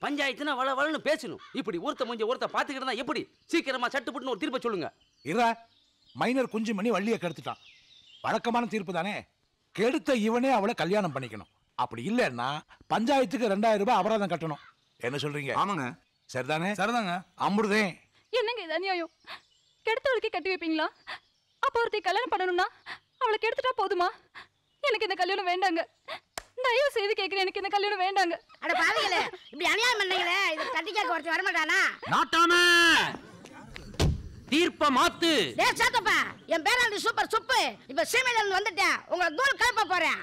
பஞ்சாயத்துனா வளன்னு பேசணும். இப்படி ஒருத்த பாத்துக்கிட்டு இருந்தா எப்படி? சீக்கிரமா சட்டுப்புட்டுன்னு ஒரு தீர்ப்பை சொல்லுங்க. மைனர் குஞ்சுமணி வள்ளியை கெடுத்துட்டான். வழக்கமான தீர்ப்பு தானே. கெடுத்த இவனே அவளை கல்யாணம் பண்ணிக்கணும். அப்படி இல்லைன்னா பஞ்சாயத்துக்கு 2000 ரூபாய் அபராதம் கட்டணும். என்ன சொல்றீங்க? ஆமாங்க. சரிதானே? சரிதாங்க. அமிர்தே, என்னங்க இது அநியாயம்? கெடுத்தவளுக்கு கட்டி வைப்பீங்களா? அப்ப ஒருத்தி கல்யாணம் பண்ணணும்னா அவளை கெடுத்துட்டா போதுமா? எனக்கு இந்த கல்யாணம் வேண்டாங்க. தயவு செய்து கேட்கிறேன், எனக்கு இந்த கல்யாணம் வேண்டாங்க. அட பாவிகளே, இப்படி அநியாயம் பண்ணீங்களே, இது தட்டி கேட்க ஒருத்தர் வர மாட்டானா? நாட்டாம தீர்ப்ப மாத்து. டேய் சாத்தப்பா, என் பேராண்டி சூப்பர் சுப்பு. இப்ப சீமையில இருந்து வந்துட்டேன். உங்களை தூள் கலப்ப போறேன்.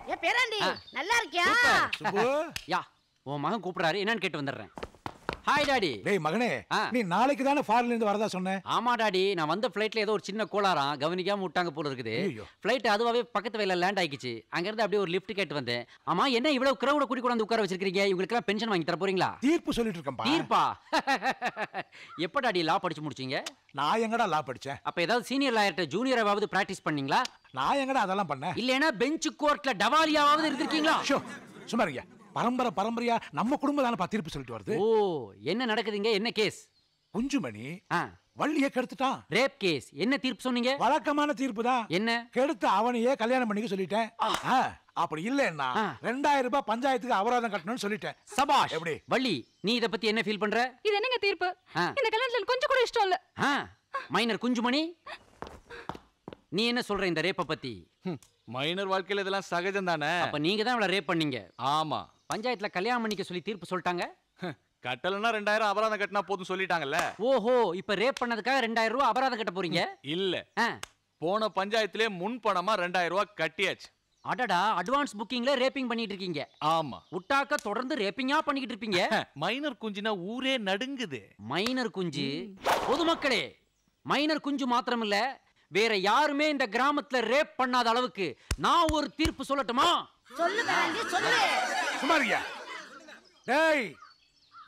ஏ பேராண்டி, நல்லா இருக்கியா? யா, உன் மகன் கூப்பிடுறாரு, என்னன்னு கேட்டு வந்துடுறேன். Hi daddy. டேய் மகனே, நீ நாளைக்கு தானே ஃபாரின்ல இருந்து வரதா சொன்னேன். ஆமா டாடி, நான் வந்த ஃப்ளைட்ல ஏதோ ஒரு சின்ன கோளாறாம், கவனிக்காம விட்டாங்க போல இருக்குது. ஃப்ளைட் அதுவாவே பக்கத்து வயல்ல லேண்ட் ஆயிடுச்சு. அங்க இருந்து அப்படியே ஒரு லிஃப்ட் கேட்டு வந்தேன். ஆமா, என்ன இவ்வளவு கிரௌட கூட்டி கொண்டு வந்து உட்கார வச்சிருக்கீங்க? இவங்களுக்கு எல்லாம் பென்ஷன் வாங்கி தர போறீங்களா? தீர்ப்பு சொல்லிட்டு இருக்கேன்பா. தீர்ப்பா? எப்ப டாடி லா படிச்சு முடிச்சீங்க? நான் எங்கடா லா படிச்சேன்? அப்ப ஏதாவது சீனியர் லாயர்ட்ட ஜூனியராவது பிராக்டிஸ் பண்ணீங்களா? நான் எங்கடா அதெல்லாம் பண்ணேன்? இல்லனா பெஞ்ச் கோர்ட்ல டவாலியாவது இருந்திருக்கீங்களா? சும்மா இருங்க. பரம்பரையா நம்ம குடும்பம் தானே தீர்ப்பு சொல்லிட்டு வருது. ஓ, என்ன நடக்குதுங்க? என்ன கேஸ்? குஞ்சுமணி வள்ளியை கெடுத்துட்டான். Rape case. என்ன தீர்ப்பு சொன்னீங்க? வழக்கமான தீர்ப்பு தான். என்ன? கெடுத்து அவனையே கல்யாணம் பண்ணிக்க சொல்லிட்டேன். அப்படி இல்லன்னா 2000 ரூபாய் பஞ்சாயத்துக்கு அபராதம் கட்டணும்னு சொல்லிட்டேன். சபாஷ். எப்படி வள்ளி, நீ இத பத்தி என்ன ஃபீல் பண்ற? இது என்னங்க தீர்ப்பு? இந்த கல்யாணத்துல கொஞ்சம் கூட இஷ்டம் இல்ல. மைனர் குஞ்சுமணி, நீ என்ன சொல்ற இந்த ரேப்ப பத்தி? மைனர் வாழ்க்கையில இதெல்லாம் சகஜம் தானே. அப்ப நீங்க தான் அவளை ரேப் பண்ணீங்க. ஆமா. பஞ்சாயத்துல கல்யாணம் பண்ணிக்க சொல்லி தீர்ப்பு சொல்லிட்டாங்க. கட்டலன்னா 2000 அபராதம் கட்டினா போதும் சொல்லிட்டாங்கல்ல. ஓஹோ, இப்ப ரேப் பண்ணதுக்காக 2000 ரூபாய் அபராதம் கட்ட போறீங்க? இல்ல, போன பஞ்சாயத்திலே முன் பணமா 2000 ரூபாய் கட்டியாச்சு. அடடா, அட்வான்ஸ் புக்கிங்ல ரேப்பிங் பண்ணிட்டு இருக்கீங்க. ஆமா. உட்டாக்க தொடர்ந்து ரேப்பிங்கா பண்ணிட்டு இருப்பீங்க. மைனர் குஞ்சுனா ஊரே நடுங்குது. மைனர் குஞ்சு? பொதுமக்களே, மைனர் குஞ்சு மாத்திரமில்ல, வேற யாருமே இந்த கிராமத்துல ரேப் பண்ணாத அளவுக்கு நான் ஒரு தீர்ப்பு சொல்லட்டுமா? சொல்லு பேராண்டி, சொல்லு. சுமாரியா. டேய்,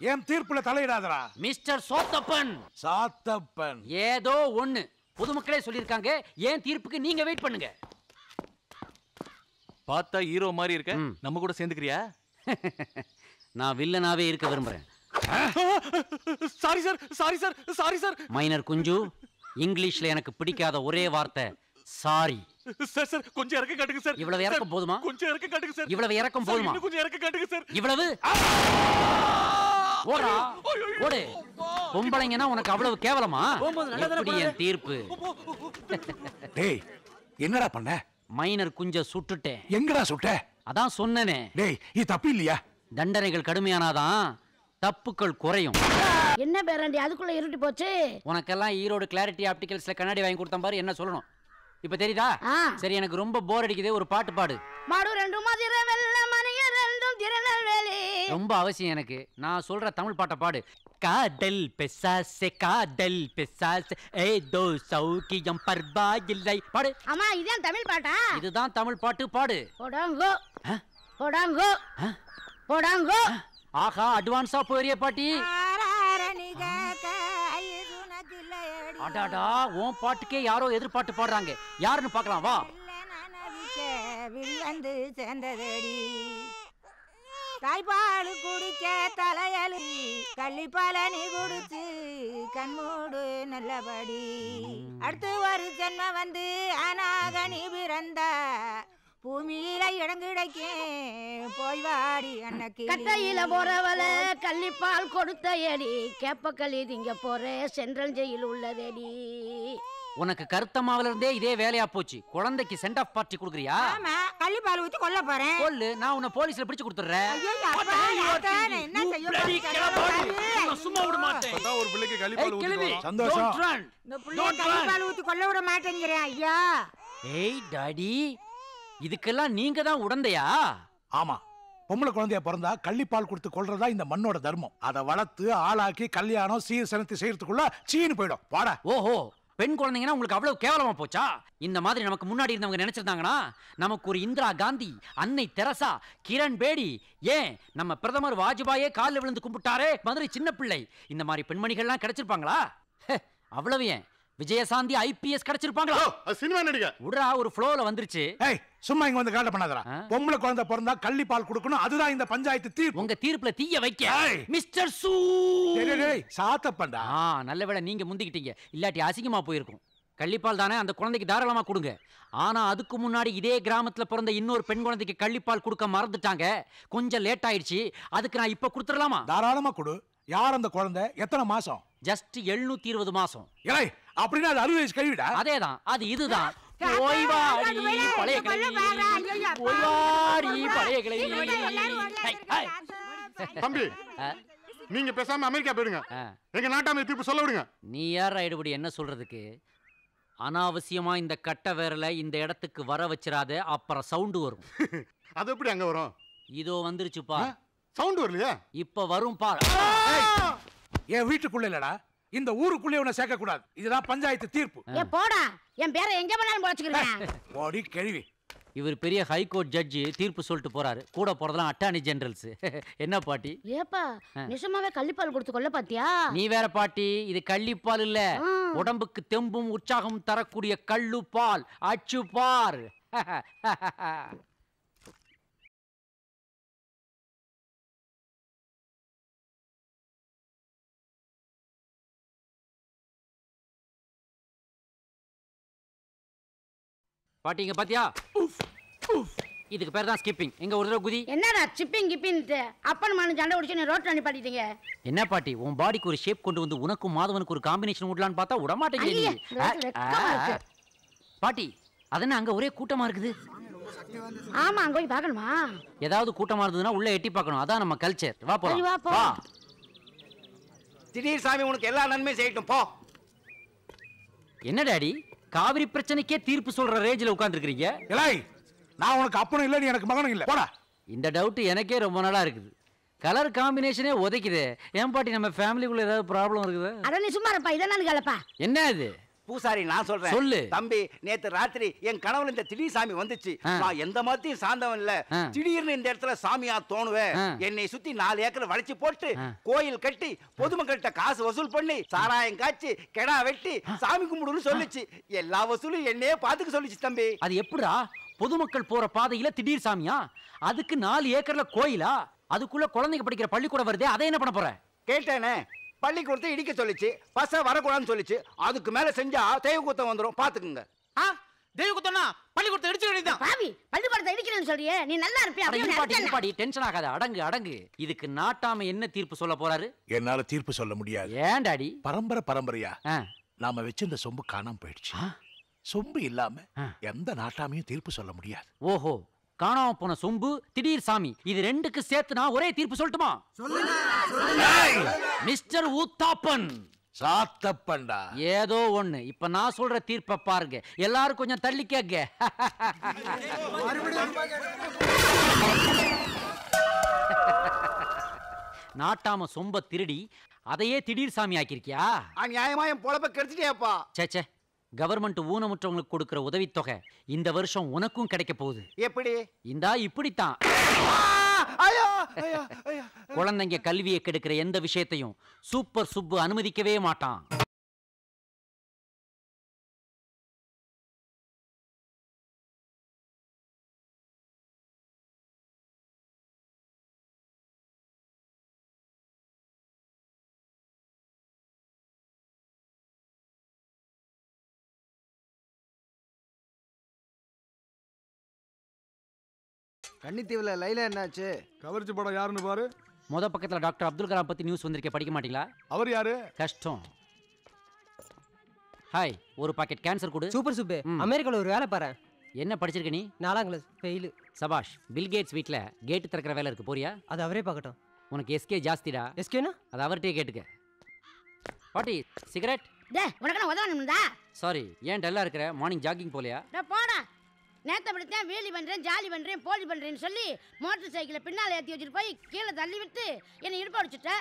ஏன் தீர்ப்புல தலையிடாதடா. மிஸ்டர் சாத்தப்பன், ஏதோ ஒண்ணு பொதுமக்களே சொல்லிருக்காங்க. ஏன் தீர்ப்புக்கு நீங்க வெயிட் பண்ணுங்க. பார்த்தா ஹீரோ மாதிரி இருக்க, நம்ம கூட சேர்ந்துக்கிறியா? நான் வில்லனாவே இருக்க விரும்புறேன். Sorry sir, sorry sir, sorry sir. Minor குஞ்சு, இங்கிலீஷ்ல எனக்கு பிடிக்காத ஒரே வார்த்தை சாரி. சார் சார், கொஞ்சம் இறக்க காட்டுங்க சார். இவ்வளவு இறக்கம் போதுமா? கொஞ்சம் இறக்க காட்டுங்க சார். இவ்வளவு இறக்கம் போதுமா? கொஞ்சம் இறக்க காட்டுங்க சார். இவ்வளவு? ஓடா, ஓடு. பொம்பளைங்கன்னா உனக்கு அவ்வளவு கேவலமா? எப்படி என் தீர்ப்பு? டேய், என்னடா பண்ண? மைனர் குஞ்ச சுட்டுட்டேன். எங்கடா சுட்ட? அதான் சொன்னனே. டேய், இது தப்பு இல்லையா? தண்டனைகள் கடுமையானாதான் தப்புக்கள் குறையும். என்ன பேராண்டி அதுக்குள்ள இருட்டி போச்சு? உனக்கெல்லாம் ஈரோடு கிளாரிட்டி ஆப்டிகல்ஸ்ல கண்ணாடி வாங்கி கொடுத்தேன் பாரு, என்ன சொல்லணும் இப்ப தெரியுதா? சரி, எனக்கு ரொம்ப போர் அடிக்குது, ஒரு பாட்டு பாடு. மாடு ரெண்டு மதுரை வெள்ள மணிய ரெண்டும் திருநெல்வேலி. ரொம்ப அவசியம் எனக்கு. நான் சொல்ற தமிழ் பாட்டை பாடு. காதல் பெசாசே, காதல் பெசாசே, ஏதோ சௌக்கியம் பர்பா இல்லை. பாடு. ஆமா, இதான் தமிழ் பாட்டா? இதுதான் தமிழ் பாட்டு, பாடு. போடாங்கோ போடாங்கோ போடாங்கோ. ஆஹா, அட்வான்ஸா போறிய பாட்டி. அடாடா, உன் பாட்டுக்கே யாரோ எதிர்பாட்டு பாடுறாங்க. யாருன்னு பார்க்கலாம் வா. வந்து சேர்ந்ததடி தாய்ப்பால் குடிக்க தலையலி கள்ளிப்பால நீ குடிச்சு கண்மூடு நல்லபடி. அடுத்து ஒரு ஜென்ம வந்து அனாக நீ பிறந்த பூமியில இடம் கிடைக்கும் போய் வாடி அன்னைக்கு. கட்டையில போறவள கள்ளிப்பால் கொடுத்த ஏடி கேப்பக்களி திங்க போற சென்ட்ரல் ஜெயில் உள்ளதேடி. உனக்கு கருத்தமாவில இருந்தே இதே வேலையா போச்சு. குழந்தைக்கு சென்ட் ஆஃப் பார்ட்டி குடுக்குறியா? ஆமா, கள்ளிப்பால் ஊத்தி கொல்ல போறேன். கொல்லு, நான் உன்னை போலீஸ்ல பிடிச்சு கொடுத்துறேன். என்ன செய்ய? சும்மா விட மாட்டேன். ஒரு பிள்ளைக்கு கள்ளிப்பால் ஊத்தி சந்தோஷம். இந்த பிள்ளைய கள்ளிப்பால் ஊத்தி கொல்ல விட மாட்டேங்கிறேன் ஐயா. ஏய் டாடி, இதுக்கெல்லாம் நீங்க தான் உடந்தையா? ஆமா, பொம்பளை குழந்தைய பிறந்தா கள்ளிப்பால் கொடுத்து கொள்றதா இந்த மண்ணோட தர்மம். அதை வளர்த்து ஆளாக்கி கல்யாணம் சீர் செலுத்தி செய்யறதுக்குள்ள சீனு போயிடும். வாடா. ஓஹோ, பெண் குழந்தைங்கன்னா உங்களுக்கு அவ்வளவு கேவலமா போச்சா? இந்த மாதிரி நமக்கு முன்னாடி இருந்தவங்க நினைச்சிருந்தாங்கன்னா நமக்கு ஒரு இந்திரா காந்தி, அன்னை தெரசா, கிரண் பேடி, ஏன் நம்ம பிரதமர் வாஜ்பாயே காலில் விழுந்து கும்பிட்டாரே மதுரை சின்ன பிள்ளை, இந்த மாதிரி பெண்மணிகள்லாம் கிடைச்சிருப்பாங்களா? அவ்வளவு ஏன் விஜயசாந்தி ஐபிஎஸ் கிடைச்சிருப்பாங்களா? சினிமா நடிகை உடரா ஒரு ஃப்ளோல வந்துருச்சு. ஏய் சும்மா இங்க வந்து காட்ட பண்ணாதடா. பொம்பளை குழந்தை பிறந்தா கள்ளிப்பால் கொடுக்கணும், அதுதான் இந்த பஞ்சாயத்து தீர்ப்பு. உங்க தீர்ப்புல தீய வைக்க மிஸ்டர் சூ. சாத்தப்பண்டா. நல்ல வேளை நீங்க முந்திக்கிட்டீங்க, இல்லாட்டி அசிங்கமா போயிருக்கும். கள்ளிப்பால் தானே, அந்த குழந்தைக்கு தாராளமா கொடுங்க. ஆனா அதுக்கு முன்னாடி இதே கிராமத்துல பிறந்த இன்னொரு பெண் குழந்தைக்கு கள்ளிப்பால் கொடுக்க மறந்துட்டாங்க. கொஞ்சம் லேட் ஆயிடுச்சு. அதுக்கு நான் இப்ப கொடுத்துடலாமா? தாராளமா கொடு. யார் அந்த குழந்தை? எத்தனை மாசம்? ஜஸ்ட் 720 மாசம். ஏய் அப்படின்னா அது 60 வயசு கழிவிடா. அதேதான், அது இதுதான். ஓய்வாடி பழைய கிளவி, ஓய்வாடி பழைய கிளவி. தம்பி நீங்க பேசாம அமெரிக்கா போயிடுங்க, எங்க நாட்டாமை தீர்ப்பு சொல்ல விடுங்க. நீ யார் ஐடுபடி என்ன சொல்றதுக்கு? அனாவசியமா இந்த கட்ட வேரல இந்த இடத்துக்கு வர வச்சிராத, அப்புறம் சவுண்ட் வரும். அது எப்படி அங்க வரும்? இதோ வந்துருச்சுப்பா. சவுண்ட் வரலையா? இப்ப வரும் பார். என் வீட்டுக்குள்ள இல்லடா, இந்த ஊருக்குள்ளே உன்னை சேர்க்க கூடாது. இதுதான் பஞ்சாயத்து தீர்ப்பு. ஏ போடா, என் பேரை எங்க பண்ணாலும் போச்சுக்கிறேன். ஓடி கேள்வி. இவர் பெரிய ஹைகோர்ட் ஜட்ஜி, தீர்ப்பு சொல்லிட்டு போறாரு. கூட போறதெல்லாம் அட்டார்னி ஜெனரல்ஸ். என்ன பாட்டி? ஏப்பா நிஜமாவே கள்ளிப்பால் கொடுத்து கொல்ல பாத்தியா? நீ வேற பாட்டி, இது கள்ளிப்பால் இல்ல, உடம்புக்கு தெம்பும் உற்சாகம் தரக்கூடிய கள்ளு பால். அச்சு பார். பாட்டிங்க பாத்தியா? இதுக்கு பேர் தான் ஸ்கிப்பிங். எங்க ஒரு தடவை குதி. என்னடா சிப்பிங் கிப்பின்ட்டு அப்பன் மனு சண்டை உடிச்சு நீ ரோட்ல நிப்பாட்டிட்டீங்க. என்ன பாட்டி, உன் பாடிக்கு ஒரு ஷேப் கொண்டு வந்து உனக்கும் மாதவனுக்கு ஒரு காம்பினேஷன் விடலான்னு பார்த்தா விட மாட்டேங்குது. பாட்டி அதென்ன அங்க ஒரே கூட்டமா இருக்குது? ஆமா அங்க போய் பார்க்கணுமா? ஏதாவது கூட்டமா இருந்ததுன்னா உள்ள எட்டி பார்க்கணும், அதான் நம்ம கல்ச்சர். வா போலாம். வா. திடீர் சாமி உனக்கு எல்லா நன்மையும் செய்யட்டும் போ. என்ன டாடி, காவிரி பிரச்சனைக்கே தீர்ப்பு சொல்ற ரேஞ்சில உட்கார்ந்து இருக்கீங்க? ஏய் நான் உனக்கு அப்பனும் இல்ல, நீ எனக்கு மகனும் இல்ல. போடா. இந்த டவுட் எனக்கே ரொம்ப நாளா இருக்குது. கலர் காம்பினேஷனே உதைக்குது. ஏன் பாட்டி நம்ம ஃபேமிலிக்குள்ள ஏதாவது ப்ராப்ளம் இருக்குது? அட நீ சும்மா இருப்பா, இதெல்லாம் கேளப்பா. என்ன இது? பூசாரி நான் சொல்றேன். சொல்லு. தம்பி நேத்து ராத்திரி என் கனவுல இந்த திடீர் சாமி வந்துச்சு. நான் எந்த மதத்தையும் சார்ந்தவன் இல்ல. திடீர்னு இந்த இடத்துல சாமியா தோணுவேன். என்னை சுத்தி 4 ஏக்கர் வளைச்சு போட்டு கோயில் கட்டி பொதுமக்கள்கிட்ட காசு வசூல் பண்ணி சாராயம் காய்ச்சி கெடா வெட்டி சாமி கும்பிடுன்னு சொல்லிச்சு. எல்லா வசூலும் என்னையே பாத்துக்க சொல்லிச்சு தம்பி. அது எப்படா? பொதுமக்கள் போற பாதையில திடீர் சாமியா? அதுக்கு 4 ஏக்கர்ல கோயிலா? அதுக்குள்ள குழந்தைங்க படிக்கிற பள்ளிக்கூடம் வருதே, அதை என்ன பண்ண போற? கேட்டேனே, பள்ளிக்கூடத்தை இடிக்க சொல்லிச்சு, பச வரக்கூடாதுன்னு சொல்லிச்சு. அதுக்கு மேல செஞ்சா தெய்வ குத்தம் வந்துடும், பாத்துக்குங்க. தெய்வ குத்தம்னா பள்ளிக்கூடத்தை இடிச்சு வேண்டியதான். பாவி, பள்ளிக்கூடத்தை இடிக்கிறேன்னு சொல்றியே, நீ நல்லா இருப்பியா? பாட்டி டென்ஷன் ஆகாத, அடங்கு அடங்கு. இதுக்கு நாட்டாம என்ன தீர்ப்பு சொல்ல போறாரு? என்னால தீர்ப்பு சொல்ல முடியாது. ஏன் டாடி? பரம்பரையா நாம வச்சிருந்த சொம்பு காணாம போயிடுச்சு. சொம்பு இல்லாம எந்த நாட்டாமையும் தீர்ப்பு சொல்ல முடியாது. ஓஹோ, காணாம போன சொம்பு, திடீர் சாமி, இது ரெண்டுக்கு சேர்த்து நான் ஒரே தீர்ப்பு சொல்லட்டுமா? மிஸ்டர் ஊத்தாப்பன். சாத்தப்பண்டா. ஏதோ ஒண்ணு. இப்ப நான் சொல்ற தீர்ப்பை பாருங்க. எல்லாரும் கொஞ்சம் தள்ளி கேக்க. நாட்டாம சொம்ப திருடி அதையே திடீர் சாமி ஆக்கிருக்கியா? நியாயமா என் பொழப்ப கெடுத்துட்டியாப்பா. சேச்சே, கவர்மெண்ட் ஊனமுற்றவங்களுக்கு கொடுக்கிற உதவித்தொகை இந்த வருஷம் உனக்கும் கிடைக்க போகுது. எப்படி? இந்தா இப்படித்தான். குழந்தைங்க கல்வியை கெடுக்கிற எந்த விஷயத்தையும் சூப்பர் சுப்பு அனுமதிக்கவே மாட்டான். கன்னித்தீவுல லைலா என்னாச்சு? கவர்ச்சி படம் யாருன்னு பாரு. முத பக்கத்துல டாக்டர் அப்துல் கலாம் பத்தி நியூஸ் வந்திருக்கே, படிக்க மாட்டீங்களா? அவர் யாரு? கஷ்டம். ஹாய், ஒரு பாக்கெட் கேன்சர் கொடு. Super super. அமெரிக்கால ஒரு வேலை பாரு. என்ன படிச்சிருக்க நீ? 4ஆம் கிளாஸ் ஃபெயில். சபாஷ். பில் கேட்ஸ் வீட்ல கேட் திறக்கிற வேலை இருக்கு, போறியா? அது அவரே பார்க்கட்டும். உனக்கு எஸ்கே ஜாஸ்திடா. எஸ்கேனா? அது அவர்கிட்டயே கேட்டுக்க. பாட்டி சிகரெட். டேய் உனக்கு உதவணும்டா. சாரி, ஏன் டல்லா இருக்கிற? மார்னிங் ஜாகிங் போலையா? டேய் போடா. நேத்து அப்படித்தான் வீலி பண்றேன், ஜாலி பண்றேன், போலி பண்றேன்னு சொல்லி மோட்டர் சைக்கிளை பின்னால ஏற்றி வச்சுட்டு போய் கீழே தள்ளி விட்டு என்னை இடுப்பு அடிச்சுட்ட.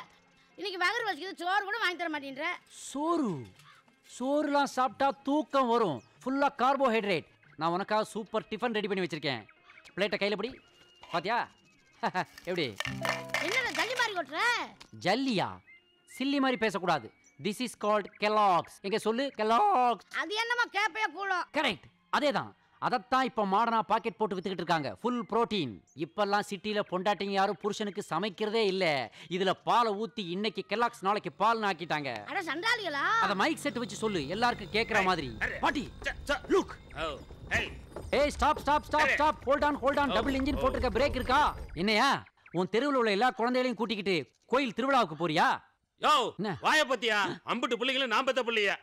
இன்னைக்கு வகர் வச்சுக்கிது, சோறு கூட வாங்கி தர மாட்டேன்ற. சோறு? சோறுலாம் சாப்பிட்டா தூக்கம் வரும். ஃபுல்லா கார்போஹைட்ரேட். நான் உனக்காக சூப்பர் டிஃபன் ரெடி பண்ணி வச்சிருக்கேன். பிளேட்டை கையில பிடி. பாத்தியா? எப்படி? என்னடா ஜல்லி மாதிரி கொட்டுற? ஜல்லியா? சில்லி மாதிரி பேசக்கூடாது. This is called Kellogg's. எங்க சொல்லு கெலாக்ஸ். அது என்னமா கேப்பையா கூடும்? கரெக்ட், அதேதான். அதத்தான் இப்ப மாடனா பாக்கெட் போட்டு வித்துக்கிட்டு இருக்காங்க. Full protein. இப்பெல்லாம் சிட்டில பொண்டாட்டிங்க யாரும் புருஷனுக்கு சமைக்கிறதே இல்ல. இதுல பாலை ஊத்தி இன்னைக்கு கெலாக்ஸ் நாளைக்கு பால் ஆக்கிட்டாங்க. அட சண்டாலிகளா? அத மைக் செட் வச்சு சொல்லு, எல்லாருக்கும் கேக்குற மாதிரி. பாட்டி லுக். ஏய் stop stop stop stop. Hold on. Double engine போட்டுருக்க, பிரேக் இருக்கா? என்னையா உன் தெருவுல உள்ள எல்லா குழந்தைகளையும் கூட்டிக்கிட்டு கோயில் திருவிழாவுக்கு போறியா? யோ வாய பத்தியா? அம்புட்டு பிள்ளைகளும் நான் பெத்த பிள்ளையா?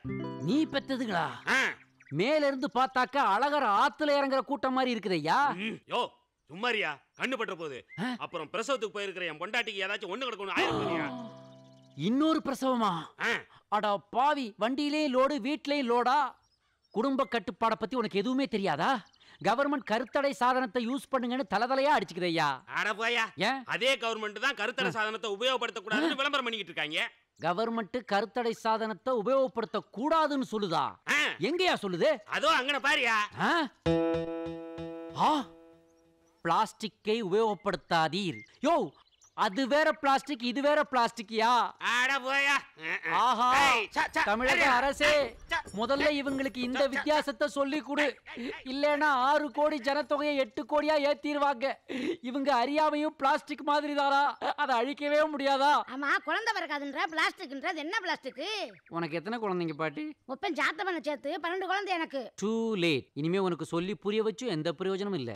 நீ பெத்ததுங்களா? மேல இருந்து பார்த்தாக்க அழகர் ஆத்துல இறங்குற கூட்டம் மாதிரி இருக்குதையா. யோ சும்மாரியா, கண்ணு பற்ற போகுது. அப்புறம் பிரசவத்துக்கு போயிருக்கிற என் பொண்டாட்டிக்கு ஏதாச்சும் ஒண்ணு கிடக்கணும் ஆயிரம். இன்னொரு பிரசவமா? அடா பாவி, வண்டியிலே லோடு வீட்லயும் லோடா. குடும்ப கட்டுப்பாடை பத்தி உனக்கு எதுவுமே தெரியாதா? கவர்மெண்ட் கருத்தடை சாதனத்தை யூஸ் பண்ணுங்கன்னு தலதலையா அடிச்சுக்குதையா. அட போயா, அதே கவர்மெண்ட் தான் கருத்தடை சாதனத்தை உபயோகப்படுத்த கூடாதுன்னு விளம்பரம் பண்ணிக்கிட்டு இருக்காங்க. கவர்மெண்ட் கருத்தடை சாதனத்தை உபயோகப்படுத்த கூடாதுன்னு சொல்லுதா? எங்கயா சொல்லுது? அதோ அங்கன பாரியா. பிளாஸ்டிக்கை உபயோகப்படுத்தாதீர். யோ, அது வேற பிளாஸ்டிக், இது வேற பிளாஸ்டிக்கியா? அட போயா. ஆஹா, தமிழக அரசே முதல்ல இவங்களுக்கு இந்த வித்தியாசத்தை சொல்லி கொடு. இல்லனா 6 கோடி ஜனத்தொகையை 8 கோடியா ஏத்திடுவாங்க. இவங்க அறியாமையும் பிளாஸ்டிக் மாதிரி தானா? அதை அழிக்கவே முடியாதா? ஆமா, குழந்தை பிறக்காதுன்ற பிளாஸ்டிக்ன்றது என்ன பிளாஸ்டிக்? உனக்கு எத்தனை குழந்தைங்க பாட்டி? முப்பன் ஜாத்தவனை சேர்த்து 12 குழந்தை எனக்கு. Too late. இனிமே உனக்கு சொல்லி புரிய வச்சு எந்த பிரயோஜனமும் இல்ல.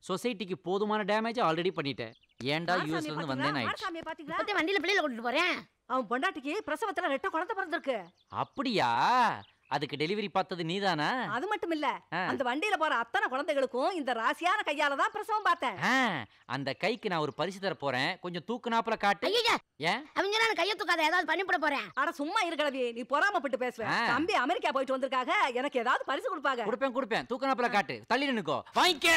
சொசைட்டிக்கு போதுமான டேமேஜ் ஆல்ரெடி பண்ணிட்டேன். ஏன்டா யூஎஸ்ல இருந்து வந்தேன் ஆயிடுச்சு. இப்போதே வண்டியில பிள்ளைல கூட்டிட்டு போறேன். அவன் பொண்டாட்டிக்கு பிரசவத்துல 2 குழந்தை பிறந்திருக்கு. அப்படியா? அதுக்கு டெலிவரி பார்த்தது நீதானா? அது மட்டும் இல்ல, அந்த வண்டியில போற அத்தனை குழந்தைகளுக்கும் இந்த ராசியான கையால தான் பிரசவம் பார்த்தேன். அந்த கைக்கு நான் ஒரு பரிசு தர போறேன். கொஞ்சம் தூக்குனாப்புல காட்டு. ஏன் அவங்க நான் கைய தூக்காத, ஏதாவது பண்ணிவிட போறேன். அட சும்மா இருக்கடவி, நீ பொறாமப்பட்டு பேசுற. தம்பி அமெரிக்கா போயிட்டு வந்திருக்காங்க, எனக்கு ஏதாவது பரிசு கொடுப்பாங்க. கொடுப்பேன். தூக்குனாப்புல காட்டு. தள்ளி நின்னுக்கோ. வாங்கிக்க.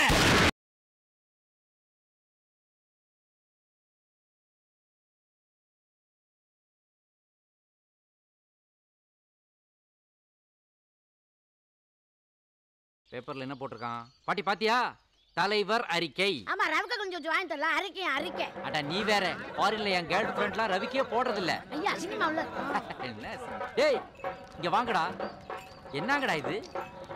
பேப்பர்ல என்ன போட்டிருக்கான் பாட்டி பாத்தியா? தலைவர் அறிக்கை. ஆமா, ரவிக்கு கொஞ்சம் வாங்கி தரலாம். அறிக்கை. அட நீ வேற, ஃபாரின்ல என் கேர்ள் ஃப்ரெண்ட்லாம் ரவிக்கே போடுறது இல்ல. ஐயா சினிமா உள்ள. டேய் இங்க வாங்கடா. என்னங்கடா இது?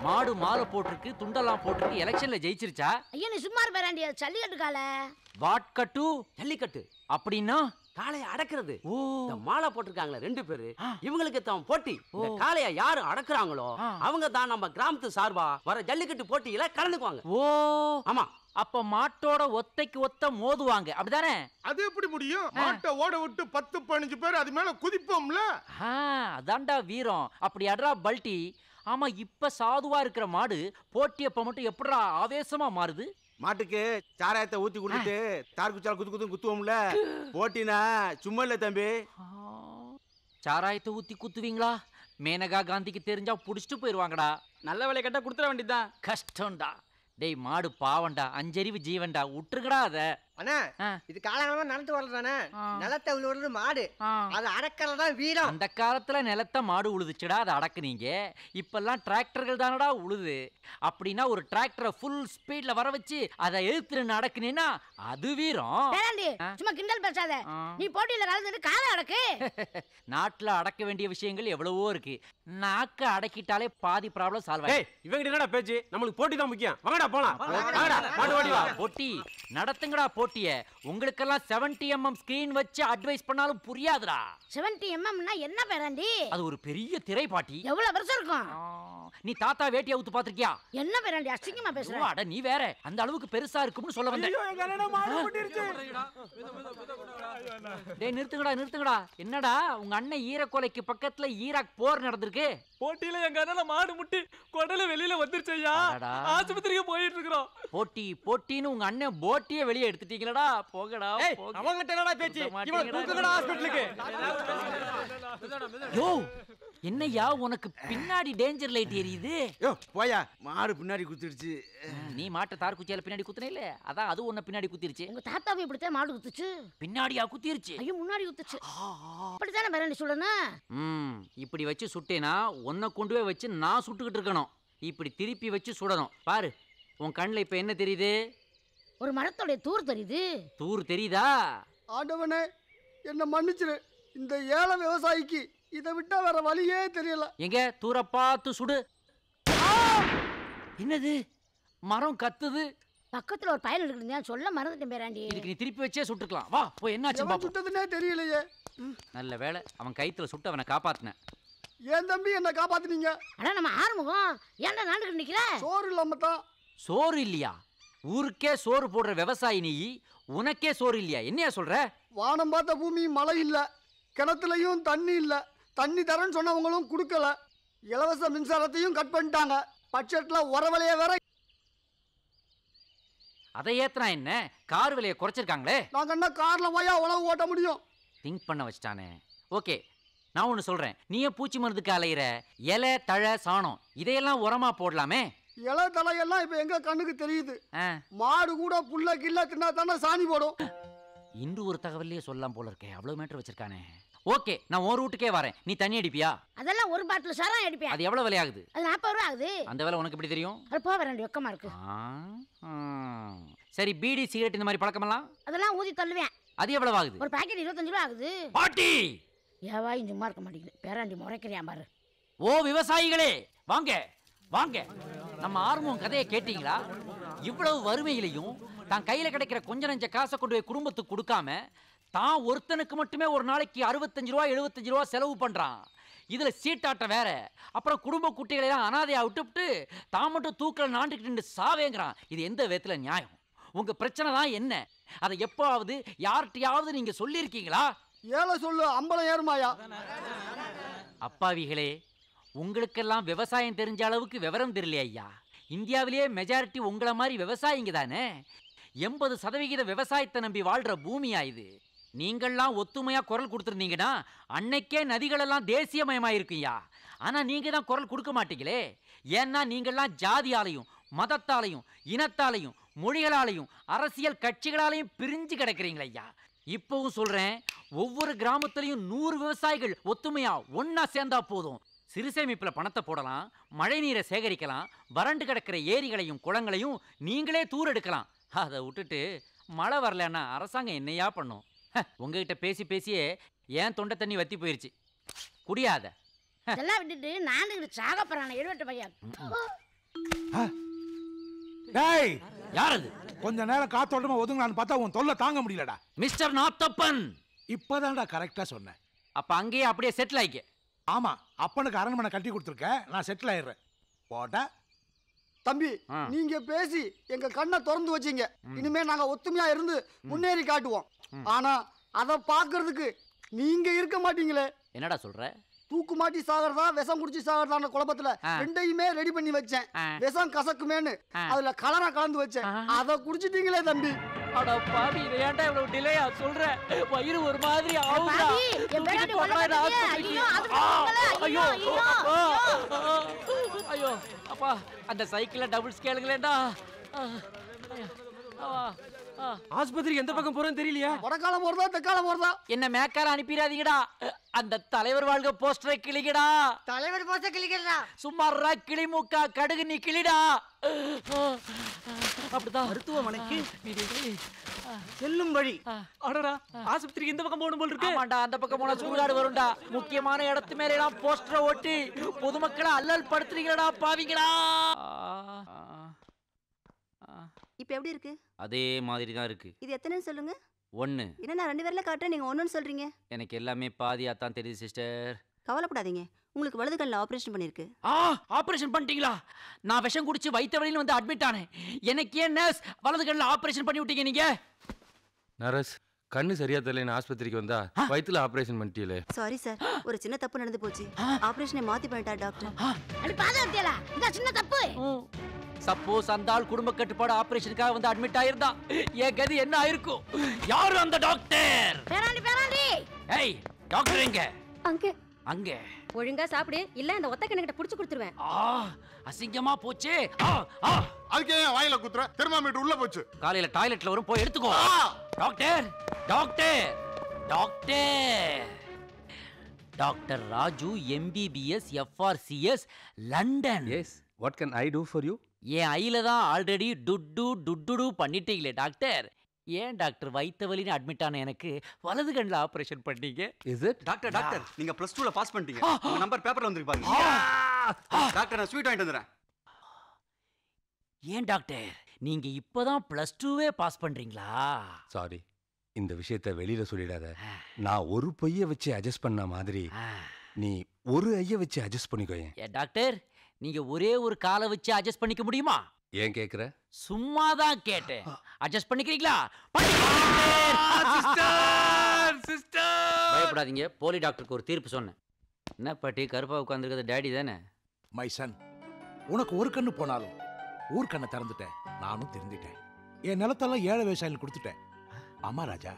மாடு மாலை போட்டுருக்கு, துண்டெல்லாம் போட்டுருக்கு, எலெக்ஷன்ல ஜெயிச்சிருச்சா? ஐயா நீ சும்மா இருப்பேராண்டி, ஜல்லிக்கட்டு கால. வாட்கட்டு ஜல்லிக்கட்டு அப்படின்னா காளைய அடக்குறது. இந்த மாலை போட்டிருக்காங்களே 2 பேரு, இவங்களுக்கு தான் போட்டி. இந்த காளைய யாரு அடக்குறாங்களோ அவங்க தான் நம்ம கிராமத்து சார்பா வர ஜல்லிக்கட்டு போட்டியில கலந்துக்குவாங்க. ஓ ஆமா, அப்ப மாட்டோட ஒத்தைக்கு ஒத்த மோதுவாங்க, அப்படிதானே? அது எப்படி முடியும்? மாட்டை ஓட விட்டு 10-15 பேர் அது மேல குதிப்போம்ல. அதான்டா வீரம். அப்படி அட்ரா பல்டி. ஆமா, இப்ப சாதுவா இருக்கிற மாடு போட்டியப்ப மட்டும் எப்படா ஆவேசமா மாறுது? மாட்டுக்கு சாராயத்தை ஊத்தி குடிச்சிட்டு தார்குச்சால் குத்து குத்துவோம்ல. போட்டினா சும்மா இல்ல தம்பி. சாராயத்தை ஊத்தி குத்துவீங்களா? மேனகா காந்திக்கு தெரிஞ்சா புடிச்சிட்டு போயிருவாங்கடா. நல்ல வேலை கட்ட குடுத்துற வேண்டியதுதான். கஷ்டம்டா. டேய் மாடு பாவண்டா, அஞ்சறிவு ஜீவன்டா, விட்டுருங்கடா அத. அண்ணா இது காலகாலமா நடந்து வரதானே, நிலத்தை உழுவுறது மாடு, அது அடக்கறதான் வீரம். அந்த காலத்துல நிலத்தை மாடு உழுதுச்சுடா, அதை அடக்குனீங்க. இப்பெல்லாம் டிராக்டர்கள் தானடா உழுது. அப்படின்னா ஒரு டிராக்டரை ஃபுல் ஸ்பீட்ல வர வச்சு அதை எழுத்துன்னு அடக்குனீன்னா அது வீரம். சும்மா கிண்டல் பேசாத. நீ போட்டியில கலந்துட்டு காலை அடக்கு. நாட்டுல அடக்க வேண்டிய விஷயங்கள் எவ்வளவோ இருக்கு. நாக்க அடக்கிட்டாலே பாதி ப்ராப்ளம் சால்வ் ஆயிடும். இவங்க என்னடா பேச்சு? நம்மளுக்கு போட்டி தான் முக்கியம். வாங்கடா போலாம். மாடு ஓடி வா. போட்டி நடத்துங்கடா. போட்டிய உங்களுக்கெல்லாம் 70 mm ஸ்கிரீன் வச்சு அட்வைஸ் பண்ணாலும் புரியாதுடா. 70 mmனா என்ன பேராண்டி? அது ஒரு பெரிய திரை பாட்டி. எவ்வளவு வருஷம் இருக்கும்? நீ தாத்தா வேட்டியா ஊத்து பாத்திருக்கியா? என்ன பேராண்டி அசிங்கமா பேசுற? அட நீ வேற, அந்த அளவுக்கு பெருசா இருக்கும்னு சொல்ல வந்தேன். டேய் நிறுத்துங்கடா. என்னடா உங்க அண்ணன் ஈரக்கொலைக்கு பக்கத்துல ஈராக் போர் நடந்திருக்கு. போட்டியில எங்க அண்ணன் மாடு முட்டி கொடல வெளியில வந்துருச்சு ஐயா. ஆஸ்பத்திரிக்கு போயிட்டு இருக்கோம். போட்டின்னு உங்க அண்ணன் போட்டியே வெளியே எடுத்துட்டீங்க. மாட்டீங்களடா போங்கடா அவங்கிட்ட என்னடா பேச்சு இவனை தூக்குங்கடா ஹாஸ்பிடலுக்கு யோ என்னய்யா உனக்கு பின்னாடி டேஞ்சர் லைட் எரியுது யோ போயா மாடு பின்னாடி குத்திடுச்சு நீ மாட்டை தார் குச்சியால பின்னாடி குத்துனே இல்ல அதான் அது உன்னை பின்னாடி குத்திருச்சு உங்க தாத்தாவை இப்படித்தான் மாடு குத்துச்சு பின்னாடியா குத்திருச்சு ஐயோ முன்னாடி குத்துச்சு அப்படித்தானே பேரண்டி சொல்லணும் இப்படி வச்சு சுட்டேனா உன்னை கொண்டு போய் வச்சு நான் சுட்டுக்கிட்டு இருக்கணும் இப்படி திருப்பி வச்சு சுடணும் பாரு உன் கண்ணில் இப்ப என்ன தெரியுது ஒரு மரத்தோட தூர் தெரியுது தூர் தெரியுதா ஆண்டவனே என்ன மன்னிச்சிரு இந்த ஏழை விவசாயிக்கு இதை விட்டா வேற வழியே தெரியல எங்க தூர பார்த்து சுடு என்னது மரம் கத்துது பக்கத்துல ஒரு பயல் இருக்குதுன்னு சொல்ல மறந்துட்டேன் பேராண்டி இதுக்கு நீ திருப்பி வச்சே சுட்டுக்கலாம் வா போய் என்னாச்சு எவன் சுட்டதுன்னே தெரியலையே நல்ல வேளை அவன் கைத்துல சுட்டு அவனை காப்பாத்தினேன் ஏன் தம்பி என்ன காப்பாத்துனீங்க அட நம்ம ஆறுமுகம் ஏன்டா நாண்டுகிட்டு நிக்கிற சோறு இல்லாம தான் சோறு இல்லையா ஊருக்கே சோறு போடுற விவசாயி நீ உனக்கே சோறு இல்லையா என்னையா சொல்ற வானம் பார்த்த பூமி மழை இல்ல கிணத்துலயும் தண்ணி இல்ல தண்ணி தரேன்னு சொன்னவங்களும் கொடுக்கல இலவச மின்சாரத்தையும் கட் பண்ணிட்டாங்க பட்ஜெட்ல உரவலைய வேற அதை ஏத்துனா என்ன கார் விலையை குறைச்சிருக்காங்களே நாங்க என்ன கார்ல போயா உழவு ஓட்ட முடியும் திங்க் பண்ண வச்சிட்டானே ஓகே நான் ஒன்று சொல்றேன் நீயே பூச்சி மருந்துக்கு அலையிற இலை தழை சாணம் இதையெல்லாம் உரமா போடலாமே இலை தலையெல்லாம் இப்ப எங்க கண்ணுக்கு தெரியுது மாடு கூட புல்ல கில்ல தின்னா தானே சாணி போடும் இன்று ஒரு தகவலையே சொல்லலாம் போல இருக்கே அவ்வளவு மீட்டர் வச்சிருக்கானே ஓகே நான் ஒரு ரூட்டுக்கே வரேன் நீ தண்ணி அடிப்பியா அதெல்லாம் ஒரு பாட்டில் சாரம் அடிப்பியா அது எவ்வளவு விலையாகுது அது 40 ரூபா ஆகுது அந்த வேலை உனக்கு எப்படி தெரியும் அது போக வேண்டிய வெக்கமா இருக்கு சரி பீடி சிகரெட் இந்த மாதிரி பழக்கமெல்லாம் அதெல்லாம் ஊதி தள்ளுவேன் அது எவ்வளவு ஆகுது ஒரு பாக்கெட் 25 ரூபா ஆகுது பாட்டி ஏவாய் சும்மா இருக்க மாட்டேங்குது பேராண்டி முறைக்கிறியா பாரு ஓ விவசாயிகளே வாங்க வாங்க நம்ம ஆர்வம் கதையை கேட்டீங்களா இவ்வளவு வறுமையிலையும் தான் கையில கிடைக்கிற கொஞ்ச நஞ்ச காசை கொண்டு போய் குடும்பத்துக்கு கொடுக்காம தான் ஒருத்தனுக்கு மட்டுமே ஒரு நாளைக்கு 65 ரூபா 75 ரூபா செலவு பண்றான் இதுல சீட்டாட்டம் வேற அப்புறம் குடும்ப குட்டிகளை எல்லாம் அனாதையா விட்டுவிட்டு தான் மட்டும் தூக்கில நாண்டுக்கிட்டு சாவேங்கிறான் இது எந்த விதத்துல நியாயம் உங்க பிரச்சனை தான் என்ன அதை எப்பவாவது யார்கிட்டயாவது நீங்க சொல்லியிருக்கீங்களா ஏழை சொல்லு அம்பலம் ஏறுமாயா அப்பாவிகளே உங்களுக்கெல்லாம் விவசாயம் தெரிஞ்ச அளவுக்கு விவரம் தெரியலையா ஐயா இந்தியாவிலேயே மெஜாரிட்டி உங்களை மாதிரி விவசாயிங்க தானே 80% விவசாயத்தை நம்பி வாழ்ற பூமியா இது நீங்கள்லாம் ஒத்துமையா குரல் கொடுத்துருந்தீங்கன்னா அன்னைக்கே நதிகளெல்லாம் தேசியமயமாயிருக்குயா ஆனா நீங்க தான் குரல் கொடுக்க மாட்டீங்களே ஏன்னா நீங்கள்லாம் ஜாதியாலையும் மதத்தாலையும் இனத்தாலையும் மொழிகளாலையும் அரசியல் கட்சிகளாலையும் பிரிஞ்சு கிடக்கிறீங்களா ஐயா இப்பவும் சொல்றேன் ஒவ்வொரு கிராமத்திலையும் 100 விவசாயிகள் ஒத்துமையா ஒன்னா சேர்ந்தா போதும் சிறுசேமிப்புல பணத்தை போடலாம் மழை நீரை சேகரிக்கலாம் வறண்டு கிடக்கிற ஏரிகளையும் குளங்களையும் நீங்களே தூர் எடுக்கலாம் அதை விட்டுட்டு மழை வரலன்னா அரசாங்கம் என்னையா பண்ணும் உங்ககிட்ட பேசி பேசியே ஏன் தொண்டை தண்ணி வத்தி போயிருச்சு குடியாத இதெல்லாம் விட்டுட்டு நானும் சாக போறானே எடுவட்ட பையன் டேய் யார் அது கொஞ்ச நேரம் காத்தோட்டமா ஒதுங்கலான்னு பார்த்தா உன் தொல்லை தாங்க முடியலடா மிஸ்டர் நாத்தப்பன் இப்பதான்டா கரெக்டா சொன்னேன் அப்ப அங்கேயே அப்படியே செட்டில் ஆயிக்க ஆமா அப்பனுக்கு அரண்மனை கட்டி கொடுத்துருக்கேன் நான் செட்டில் ஆயிடுறேன் போட்டா தம்பி நீங்க பேசி எங்க கண்ணை திறந்து வச்சீங்க இனிமே நாங்க ஒத்துமையா இருந்து முன்னேறி காட்டுவோம் ஆனா அத பாக்குறதுக்கு நீங்க இருக்க மாட்டீங்களே என்னடா சொல்ற தூக்கு மாட்டி சாகிறதா விஷம் குடிச்சு சாகிறதான குழப்பத்துல ரெண்டையுமே ரெடி பண்ணி வச்சேன் விஷம் கசக்குமேன்னு அதுல கலரா கலந்து வச்சேன் அத குடிச்சிட்டீங்களே தம்பி அட பாவி இத ஏன்டா இவ்வளவு டிலேயா சொல்ற வயிறு ஒரு மாதிரி ஆவுடா ஐயோ ஐயோ அப்பா அந்த சைக்கிள்ல டபுள் ஸ்கேலுங்களேடா ஆஸ்பத்திரிக்கு எந்த பக்கம் போறேன்னு தெரியலையா வடக்கால போறதா தெக்கால போறதா என்ன மேக்கால அனுப்பிடாதீங்கடா அந்த தலைவர் வாழ்க போஸ்டரை கிளிக்கடா தலைவர் போஸ்டர் கிளிக்கடா சும்மாறா கிளிமுக்கா கடுகு நீ கிளிடா அப்படிதான் மருத்துவமனைக்கு செல்லும் வழி அடடா ஆஸ்பத்திரிக்கு இந்த பக்கம் போகணும் போல இருக்கு ஆமாண்டா அந்த பக்கம் போனா சூடாடு வரும்டா முக்கியமான இடத்து மேல எல்லாம் போஸ்டரை ஒட்டி பொதுமக்களை அல்லல் படுத்துறீங்களா பாவிங்களா இப்போ எப்படி இருக்கு அதே மாதிரி தான் இருக்கு இது எத்தனைன்னு சொல்லுங்க 1 என்ன நான் 2 விரல்ல காட்டுறேன் நீங்க 1ன்னு சொல்றீங்க எனக்கு எல்லாமே பாதியா தான் தெரியுது சிஸ்டர் கவலைப்படாதீங்க உங்களுக்கு வலது கண்ணில் ஆபரேஷன் பண்ணிருக்கு ஆபரேஷன் பண்ணிட்டீங்களா நான் விஷம் குடிச்சு வயிற்று வலின்னு வந்து அட்மிட் ஆனேன் எனக்கு ஏன் நர்ஸ் வலது கண்ணில் ஆபரேஷன் பண்ணி விட்டீங்க நீங்க நர்ஸ் கண்ணு சரியா தெரியல ஆஸ்பத்திரிக்கு வந்தா வயித்துல ஆபரேஷன் பண்ணிட்டீங்களே சாரி சார் ஒரு சின்ன தப்பு நடந்து போச்சு ஆபரேஷனை மாத்தி பண்ணிட்டார் டாக்டர் அடி பாதம் தேலா இந்த சின்ன தப்பு சப்போஸ் அந்த ஆள் குடும்ப கட்டுப்பாடு ஆபரேஷனுக்காக வந்து அட்மிட் ஆயிருந்தா என் கதி என்ன ஆயிருக்கும்? யாரு அந்த டாக்டர்? பேராண்டி பேராண்டி ஏய் டாக்டர் எங்க? அங்க அங்க. ஒழுங்கா சாப்பிடு இல்ல அந்த ஒத்த கண்ணகிட்ட புடிச்சு கொடுத்துருவேன். அசிங்கமா போச்சே. அதுக்கு ஏன் வாயில குத்துற? தெர்மாமீட்டர் உள்ள போச்சு. காலையில டாய்லெட்ல வரும், போய் எடுத்துக்கோ. Doctor doctor doctor doctor Raju MBBS FRCS London. Yes, what can I do for you? என் ஐல தான் ஆல்ரெடி டுட்டு பண்ணிட்டீங்களே டாக்டர். ஏன் டாக்டர் வயித்த வலின்னு அட்மிட் ஆன எனக்கு வலது கண்ணில் ஆபரேஷன் பண்ணீங்க? Is it? டாக்டர் டாக்டர் நீங்க +2 ல பாஸ் பண்ணிட்டீங்க. உங்க நம்பர் பேப்பர்ல வந்திருக்கு பாருங்க. டாக்டர் நான் ஸ்வீட் வாங்கிட்டு வந்துறேன். ஏன் டாக்டர் நீங்க இப்பதான் +2வே பாஸ் பண்றீங்களா? சாரி, இந்த விஷயத்தை வெளியில சொல்லிடாத. நான் ஒரு பொய்ய வச்சு அட்ஜஸ்ட் பண்ண மாதிரி நீ ஒரு ஐய வச்சு அட்ஜஸ்ட் பண்ணிக்கோயேன். ஏன் டாக்டர் நீங்க ஒரே ஒரு காலை வச்சு அட்ஜஸ்ட் பண்ணிக்க முடியுமா? ஏன் கேக்குற? சும்மா தான் கேட்டேன். அட்ஜஸ்ட் பண்ணிக்கிறீங்களா? பயப்படாதீங்க, போலி டாக்டருக்கு ஒரு தீர்ப்பு சொன்னேன். என்ன பாட்டி கருப்பா உட்காந்துருக்கிறது டேடி தானே? மை சன், உனக்கு ஒரு கண்ணு போனாலும் ஊர் கண்ணை திறந்துட்டேன். நானும் தெரிஞ்சிட்டேன். என் நிலத்தெல்லாம் ஏழை விவசாயிகள் கொடுத்துட்டேன். ஆமா ராஜா,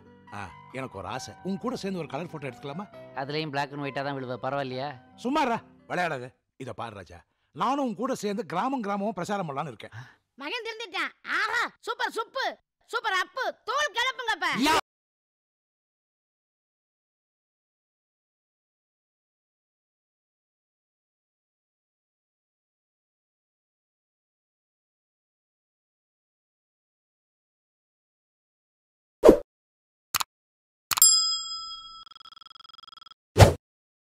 எனக்கு ஒரு ஆசை. உன் கூட சேர்ந்து ஒரு கலர் போட்டோ எடுத்துக்கலாமா? அதுலயும் பிளாக் அண்ட் ஒயிட்டா தான் விழுவ, பரவாயில்லையா? சும்மாரா விளையாடாத. இத பாரு ராஜா, நானும் உன் கூட சேர்ந்து கிராமமும் பிரச்சாரம் பண்ணலான்னு இருக்கேன். மகன் தெரிஞ்சிட்டான். ஆஹா சூப்பர் சூப்பு சூப்பர் அப்பு தூள் கிளப்புங்கப்ப. யா